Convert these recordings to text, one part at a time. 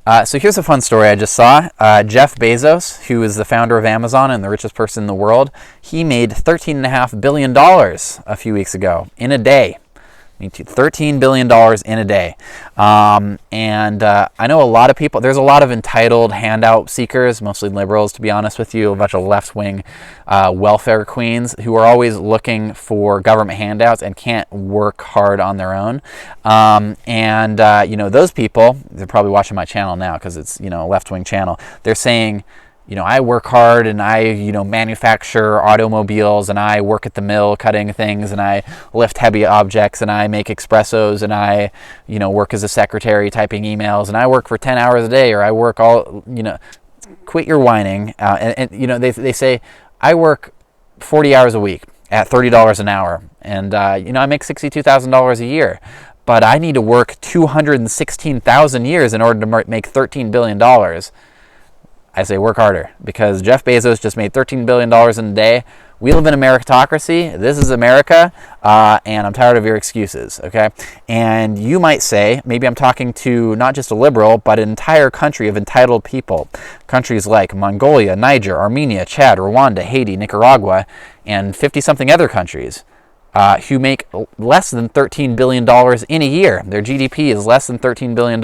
So here's a fun story I just saw. Jeff Bezos, who is the founder of Amazon and the richest person in the world, he made $13.5 billion a few weeks ago in a day. $13 billion in a day. I know a lot of people, there's a lot of entitled handout seekers, mostly liberals, to be honest with you, a bunch of left-wing welfare queens who are always looking for government handouts and can't work hard on their own. Those people, they're probably watching my channel now because it's, a left-wing channel. They're saying, I work hard and I, manufacture automobiles and I work at the mill cutting things and I lift heavy objects and I make espressos and I, work as a secretary typing emails and I work for 10 hours a day, or I work all, quit your whining. They say I work 40 hours a week at $30 an hour and, I make $62,000 a year. But I need to work 216,000 years in order to make $13 billion. I say work harder, because Jeff Bezos just made $13 billion in a day. We live in a meritocracy. This is America, and I'm tired of your excuses, okay? And you might say, maybe I'm talking to not just a liberal, but an entire country of entitled people. Countries like Mongolia, Niger, Armenia, Chad, Rwanda, Haiti, Nicaragua, and 50-something other countries who make less than $13 billion in a year. Their GDP is less than $13 billion.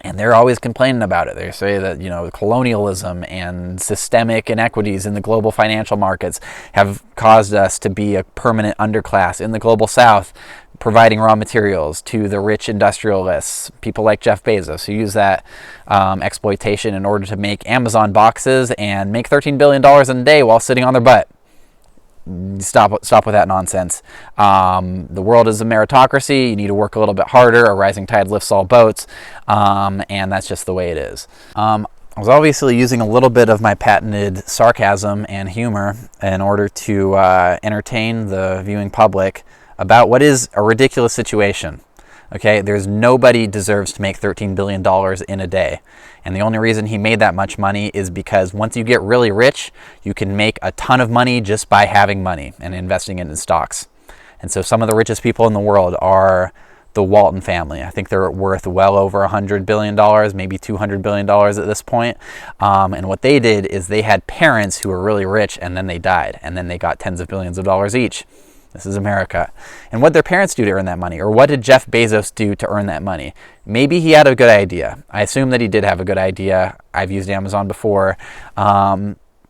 And they're always complaining about it. They say that, colonialism and systemic inequities in the global financial markets have caused us to be a permanent underclass in the global south, providing raw materials to the rich industrialists, people like Jeff Bezos, who use that exploitation in order to make Amazon boxes and make $13 billion in a day while sitting on their butt. Stop with that nonsense. The world is a meritocracy. You need to work a little bit harder. A rising tide lifts all boats. And that's just the way it is. I was obviously using a little bit of my patented sarcasm and humor in order to entertain the viewing public about what is a ridiculous situation. Okay, nobody deserves to make $13 billion in a day. And the only reason he made that much money is because once you get really rich, you can make a ton of money just by having money and investing it in stocks. And so some of the richest people in the world are the Walton family. I think they're worth well over $100 billion, maybe $200 billion at this point. And what they did is they had parents who were really rich and then they died. And then they got tens of billions of dollars each. This is America. And what did their parents do to earn that money? Or what did Jeff Bezos do to earn that money? Maybe he had a good idea. I assume that he did have a good idea. I've used Amazon before.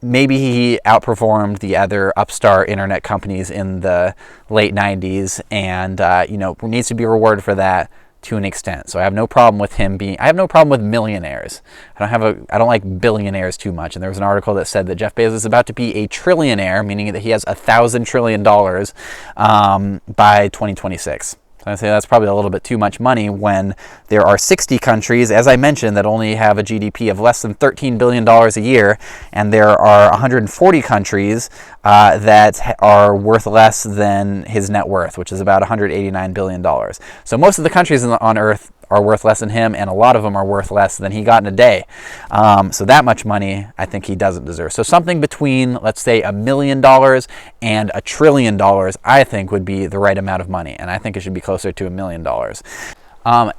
Maybe he outperformed the other upstart internet companies in the late 90s and, needs to be rewarded for that to an extent. So I have no problem with I have no problem with millionaires. I don't like billionaires too much. And there was an article that said that Jeff Bezos is about to be a trillionaire, meaning that he has $1,000 trillion by 2026. So I say that's probably a little bit too much money when there are 60 countries, as I mentioned, that only have a GDP of less than $13 billion a year, and there are 140 countries that are worth less than his net worth, which is about $189 billion. So most of the countries on Earth are worth less than him, and a lot of them are worth less than he got in a day. So that much money, I think he doesn't deserve. So something between, let's say, $1 million and $1 trillion, I think would be the right amount of money, and I think it should be closer to $1 million.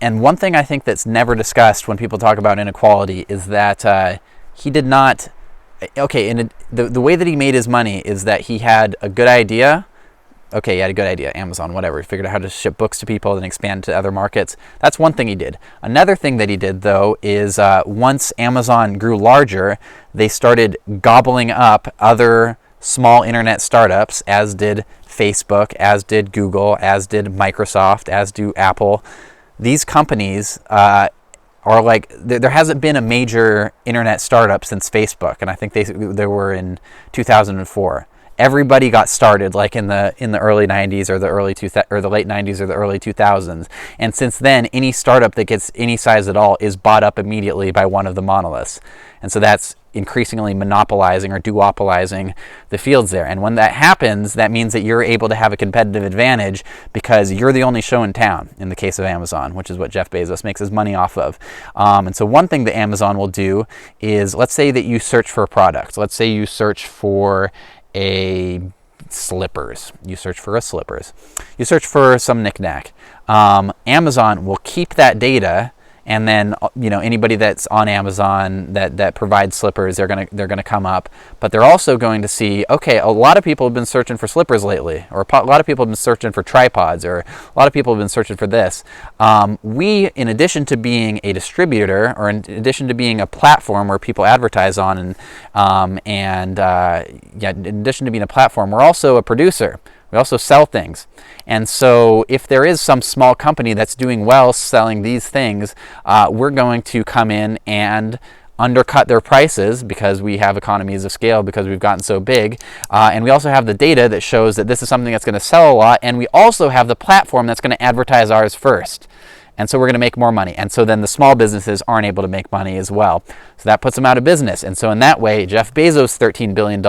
And one thing I think that's never discussed when people talk about inequality is that he did not. Okay, and the way that he made his money is that he had a good idea. Okay, he had a good idea, Amazon, whatever. He figured out how to ship books to people and expand to other markets. That's one thing he did. Another thing that he did, though, is once Amazon grew larger, they started gobbling up other small internet startups, as did Facebook, as did Google, as did Microsoft, as do Apple. These companies are like, there hasn't been a major internet startup since Facebook, and I think they were in 2004. Everybody got started like in the early 90s or the late 90s or the early 2000s. And since then, any startup that gets any size at all is bought up immediately by one of the monoliths. And so that's increasingly monopolizing or duopolizing the fields there. And when that happens, that means that you're able to have a competitive advantage because you're the only show in town in the case of Amazon, which is what Jeff Bezos makes his money off of. And so one thing that Amazon will do is, let's say that you search for a product. Let's say you search for slippers. You search for slippers. You search for some knickknack. Amazon will keep that data and then anybody that's on Amazon that provides slippers, they're gonna come up. But they're also going to see, okay, a lot of people have been searching for slippers lately, or a lot of people have been searching for tripods, or a lot of people have been searching for this. We, in addition to being a distributor, or in addition to being a platform where people advertise on, in addition to being a platform, we're also a producer. We also sell things. And so if there is some small company that's doing well selling these things, we're going to come in and undercut their prices because we have economies of scale, because we've gotten so big. And we also have the data that shows that this is something that's going to sell a lot. And we also have the platform that's going to advertise ours first. And so we're going to make more money. And so then the small businesses aren't able to make money as well. So that puts them out of business. And so in that way, Jeff Bezos' $13 billion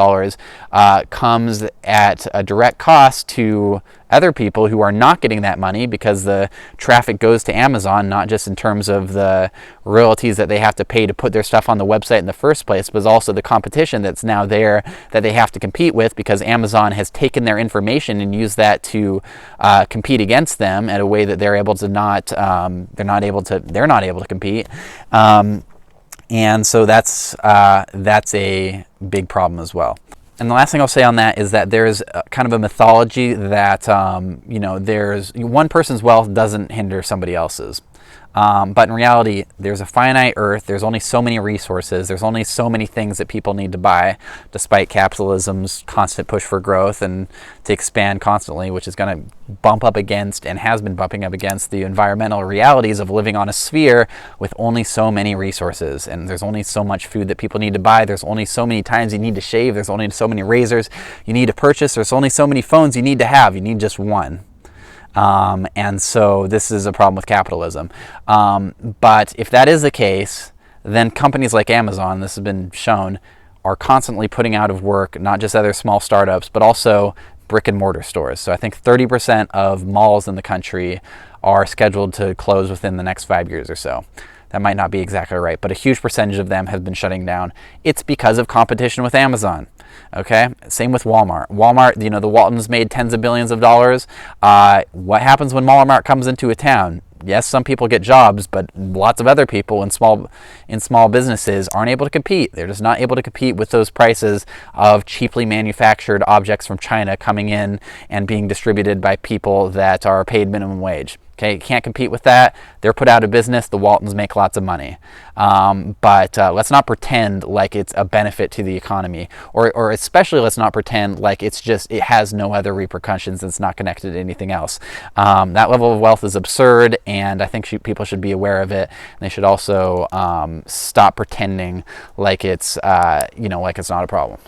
comes at a direct cost to other people who are not getting that money, because the traffic goes to Amazon, not just in terms of the royalties that they have to pay to put their stuff on the website in the first place, but also the competition that's now there that they have to compete with, because Amazon has taken their information and used that to compete against them in a way that they're able to they're not able to compete. And so that's a big problem as well. And the last thing I'll say on that is that there's kind of a mythology that there's one person's wealth doesn't hinder somebody else's. But in reality, there's a finite earth. There's only so many resources. There's only so many things that people need to buy, despite capitalism's constant push for growth and to expand constantly, which is going to bump up against, and has been bumping up against, the environmental realities of living on a sphere with only so many resources. And there's only so much food that people need to buy. There's only so many times you need to shave. There's only so many razors you need to purchase. There's only so many phones you need to have. You need just one. And so this is a problem with capitalism. But if that is the case, then companies like Amazon, this has been shown, are constantly putting out of work not just other small startups, but also brick and mortar stores. So I think 30% of malls in the country are scheduled to close within the next 5 years or so. That might not be exactly right, but a huge percentage of them have been shutting down. It's because of competition with Amazon. Okay, same with Walmart. Walmart, the Waltons made tens of billions of dollars. What happens when Walmart comes into a town? Yes, some people get jobs, but lots of other people in small businesses aren't able to compete. They're just not able to compete with those prices of cheaply manufactured objects from China coming in and being distributed by people that are paid minimum wage. Okay, can't compete with that. They're put out of business. The Waltons make lots of money. But let's not pretend like it's a benefit to the economy, or especially let's not pretend like it has no other repercussions. It's not connected to anything else. That level of wealth is absurd, and I think people should be aware of it. And they should also stop pretending like it's like it's not a problem.